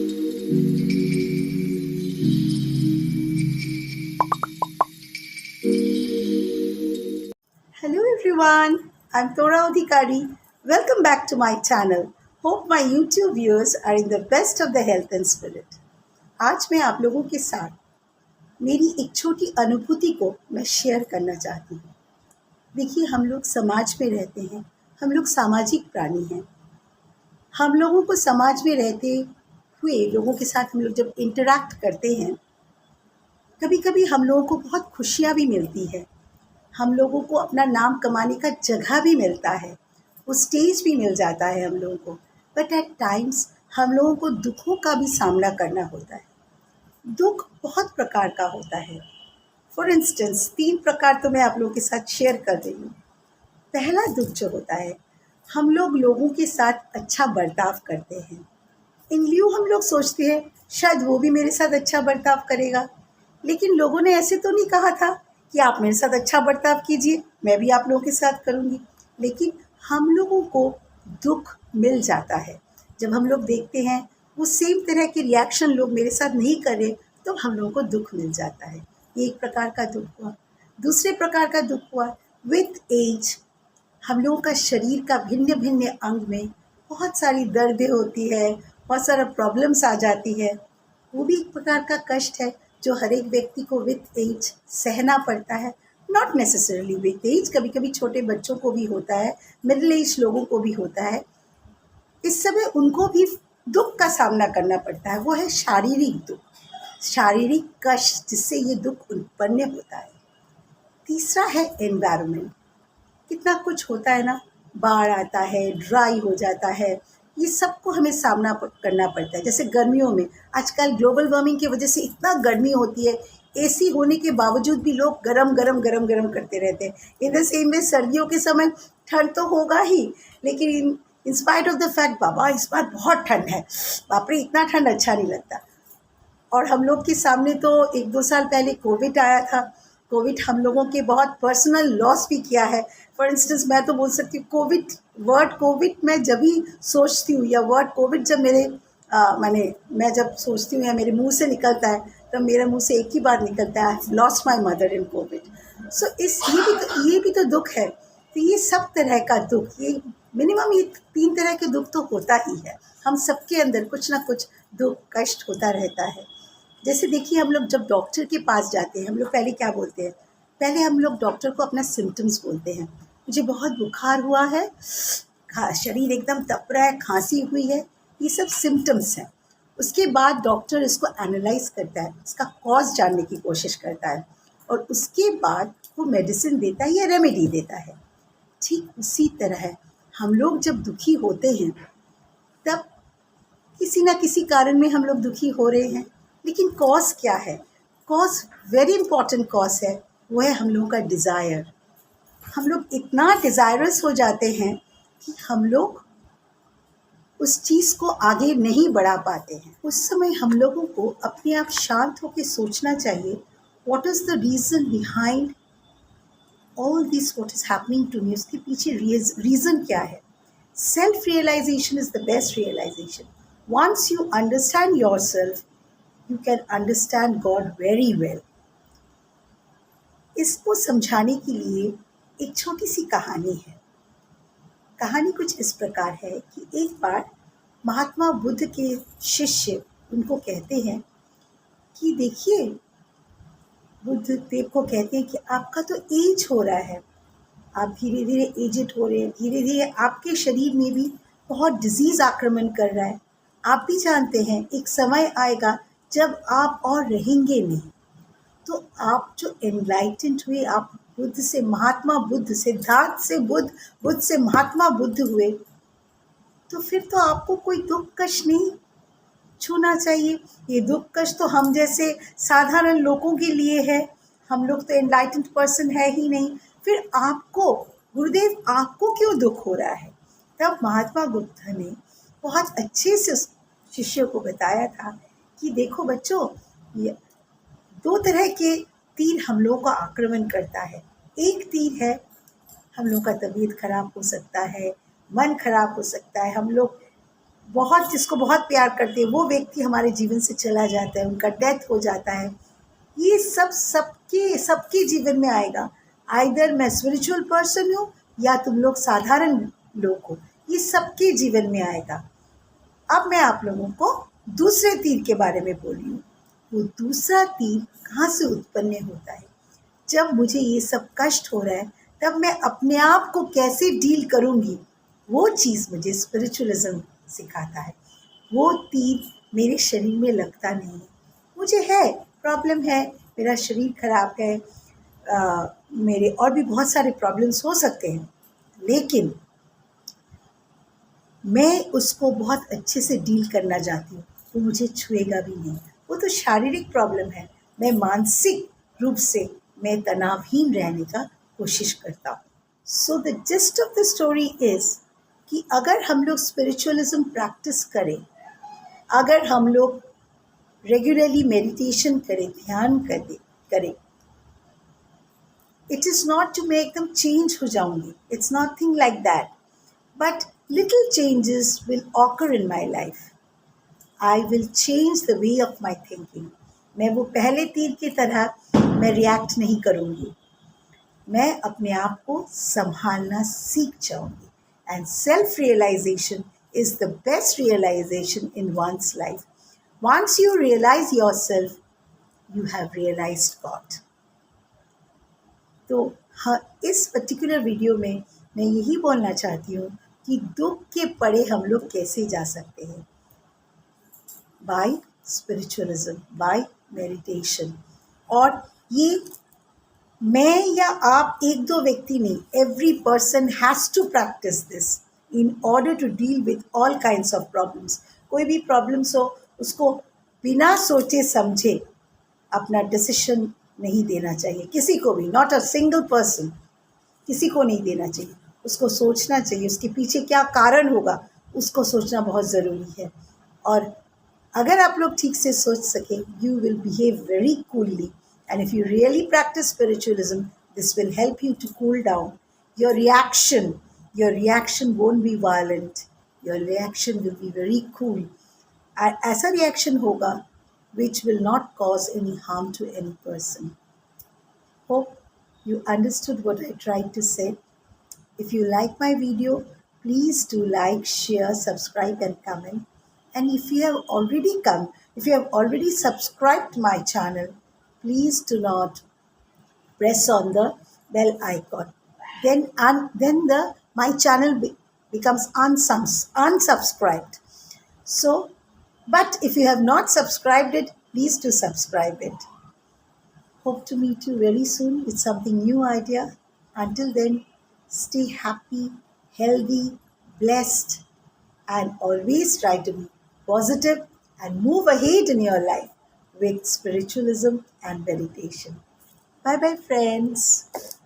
Hello everyone, I'm Tora Odhikari. Welcome back to my channel. Hope my YouTube viewers are in the best of the health and spirit. आज मैं आप लोगों के साथ मेरी एक छोटी अनुभूति को मैं शेयर करना चाहती हूँ। देखिए, हम लोग समाज में रहते हैं, हम लोग सामाजिक प्राणी हैं। हम लोगों को समाज में रहते हुए लोगों के साथ हम लोग जब इंटरैक्ट करते हैं, कभी कभी हम लोगों को बहुत खुशियाँ भी मिलती है। हम लोगों को अपना नाम कमाने का जगह भी मिलता है, वो स्टेज भी मिल जाता है हम लोगों को। बट एट टाइम्स हम लोगों को दुखों का भी सामना करना होता है। दुख बहुत प्रकार का होता है। फॉर इंस्टेंस 3 प्रकार तो मैं आप लोगों के साथ शेयर कर रही हूँ। पहला दुख जो होता है, हम लोग लोगों के साथ अच्छा बर्ताव करते हैं। इन लियो हम लोग सोचते हैं शायद वो भी मेरे साथ अच्छा बर्ताव करेगा, लेकिन लोगों ने ऐसे तो नहीं कहा था कि आप मेरे साथ अच्छा बर्ताव कीजिए, मैं भी आप लोगों के साथ करूँगी। लेकिन हम लोगों को दुख मिल जाता है जब हम लोग देखते हैं वो सेम तरह के रिएक्शन लोग मेरे साथ नहीं कर रहे, तो हम लोगों को दुख मिल जाता है। ये एक प्रकार का दुख हुआ। दूसरे प्रकार का दुख हुआ विथ एज। हम लोगों का शरीर का भिन्न भिन्न अंग में बहुत सारी दर्दें होती है, बहुत सारा प्रॉब्लम्स आ जाती है। वो भी एक प्रकार का कष्ट है जो हर एक व्यक्ति को विथ एज सहना पड़ता है। नॉट नेसेसरली विथ एज, कभी कभी छोटे बच्चों को भी होता है, मिडिल एज लोगों को भी होता है। इस समय उनको भी दुख का सामना करना पड़ता है, वो है शारीरिक दुख, शारीरिक कष्ट जिससे ये दुख उत्पन्न होता है। तीसरा है एनवायरनमेंट। कितना कुछ होता है ना, बाढ़ आता है, ड्राई हो जाता है, ये सबको हमें सामना करना पड़ता है। जैसे गर्मियों में आजकल ग्लोबल वार्मिंग की वजह से इतना गर्मी होती है, एसी होने के बावजूद भी लोग गरम गरम गरम गरम करते रहते हैं। इन द सेम वे सर्दियों के समय ठंड तो होगा ही, लेकिन in spite of the fact बाबा इस बार बहुत ठंड है, बाप रे इतना ठंड अच्छा नहीं लगता। और हम लोग के सामने तो 1-2 साल पहले कोविड आया था। कोविड हम लोगों के बहुत पर्सनल लॉस भी किया है। फॉर इंस्टेंस मैं तो बोल सकती हूँ वर्ड कोविड मैं जब भी सोचती हूँ, या वर्ड कोविड जब मैं जब सोचती हूँ या मेरे मुंह से निकलता है, तो मेरे मुंह से एक ही बार निकलता है, I lost my mother in Covid. So ये भी तो दुख है। तो ये सब तरह का दुख, ये मिनिमम ये 3 तरह के दुख तो होता ही है। हम सबके अंदर कुछ ना कुछ दुख कष्ट होता रहता है। जैसे देखिए, हम लोग जब डॉक्टर के पास जाते हैं, हम लोग पहले क्या बोलते हैं? पहले हम लोग डॉक्टर को अपना सिम्टम्स बोलते हैं। मुझे बहुत बुखार हुआ है, शरीर एकदम तप रहा है, खांसी हुई है, ये सब सिम्टम्स हैं। उसके बाद डॉक्टर इसको एनालाइज करता है, इसका कॉज जानने की कोशिश करता है, और उसके बाद वो मेडिसिन देता है या रेमेडी देता है। ठीक उसी तरह हम लोग जब दुखी होते हैं, तब किसी ना किसी कारण में हम लोग दुखी हो रहे हैं, लेकिन कॉज क्या है? कॉज, वेरी इंपॉर्टेंट कॉज है, वो है हम लोगों का डिज़ायर। हम लोग इतना डिज़ायरस हो जाते हैं कि हम लोग उस चीज़ को आगे नहीं बढ़ा पाते हैं। उस समय हम लोगों को अपने आप शांत होकर सोचना चाहिए, what is the reason behind all this, what is happening to me, उसके पीछे रीज़न क्या है? Self realization is the best realization. Once you understand yourself, you can understand God very well. इसको समझाने के लिए एक छोटी सी कहानी है। कहानी कुछ इस प्रकार है कि एक बार महात्मा बुद्ध के शिष्य उनको कहते हैं कि देखिए, बुद्ध देव को कहते हैं कि आपका तो एज हो रहा है, आप धीरे धीरे एजेड हो रहे हैं, धीरे धीरे आपके शरीर में भी बहुत डिजीज़ आक्रमण कर रहा है। आप भी जानते हैं एक समय आएगा जब आप और रहेंगे नहीं। तो आप जो एनलाइटेंड हुए, आप बुद्ध से महात्मा बुद्ध, सिद्धार्थ से बुद्ध, बुद्ध से महात्मा बुद्ध हुए, तो फिर तो आपको कोई दुख कष्ट नहीं छूना चाहिए। ये दुख कष्ट तो हम जैसे साधारण लोगों के लिए है, हम लोग तो एनलाइटेंड पर्सन है ही नहीं। फिर आपको गुरुदेव, आपको क्यों दुख हो रहा है? तब महात्मा बुद्ध ने बहुत अच्छे से शिष्यों को बताया था कि देखो बच्चों, ये 2 तरह के तीर हम लोगों को आक्रमण करता है। एक तीर है, हम लोग का तबीयत खराब हो सकता है, मन खराब हो सकता है, हम लोग बहुत जिसको बहुत प्यार करते हैं वो व्यक्ति हमारे जीवन से चला जाता है, उनका डेथ हो जाता है। ये सब सबके सबके जीवन में आएगा। आइदर मैं स्पिरिचुअल पर्सन हूँ या तुम लोग साधारण लोग हो, ये सबके जीवन में आएगा। अब मैं आप लोगों को दूसरे तीर के बारे में बोली हूँ। वो दूसरा तीर कहाँ से उत्पन्न होता है? जब मुझे ये सब कष्ट हो रहा है तब मैं अपने आप को कैसे डील करूँगी, वो चीज़ मुझे स्पिरिचुअलिज्म सिखाता है। वो तीर मेरे शरीर में लगता नहीं है। मुझे है प्रॉब्लम है, मेरा शरीर खराब है, मेरे और भी बहुत सारे प्रॉब्लम्स हो सकते हैं, लेकिन मैं उसको बहुत अच्छे से डील करना चाहती हूँ। वो मुझे छुएगा भी नहीं। वो तो शारीरिक प्रॉब्लम है, मैं मानसिक रूप से मैं तनावहीन रहने का कोशिश करता हूँ। So the gist of the story is कि अगर हम लोग स्पिरिचुअलिज्म प्रैक्टिस करें, अगर हम लोग रेगुलरली मेडिटेशन करें, ध्यान करें, it is not to make them change हो जाऊंगी, it's nothing like that, but little changes will occur in my life. I will change the way of my thinking. मैं वो पहले तीर की तरह मैं रिएक्ट नहीं करूँगी, मैं अपने आप को संभालना सीख जाऊँगी। And self realization is the best realization in one's life. Once you realize yourself, you have realized God. तो हाँ, इस पर्टिकुलर वीडियो में मैं यही बोलना चाहती हूँ कि दुख के परे हम लोग कैसे जा सकते हैं, बाय स्पिरिचुअलिज्म, बाय मेडिटेशन। और ये मैं या आप एक दो व्यक्ति नहीं, every person has to practice this in order to deal with all kinds of problems. कोई भी प्रॉब्लम्स हो उसको बिना सोचे समझे अपना डिसीजन नहीं देना चाहिए, किसी को भी, नॉट अ सिंगल पर्सन, किसी को नहीं देना चाहिए। उसको सोचना चाहिए, उसके पीछे क्या कारण होगा उसको सोचना बहुत ज़रूरी है। और अगर आप लोग ठीक से सोच सकें, you will behave very coolly, and if you really practice spiritualism, this will help you to cool down your reaction won't be violent, your reaction will be very cool. ऐसा रिएक्शन होगा which will not cause any harm to any person. Hope you understood what I tried to say. If you like my video, please do like, share, subscribe and comment. And if you have already subscribed my channel, please do not press on the bell icon. Then my channel becomes unsubscribed. So, but if you have not subscribed it, please do subscribe it. Hope to meet you very soon with something new idea. Until then, stay happy, healthy, blessed, and always try to be positive and move ahead in your life with spiritualism and meditation. Bye bye, friends.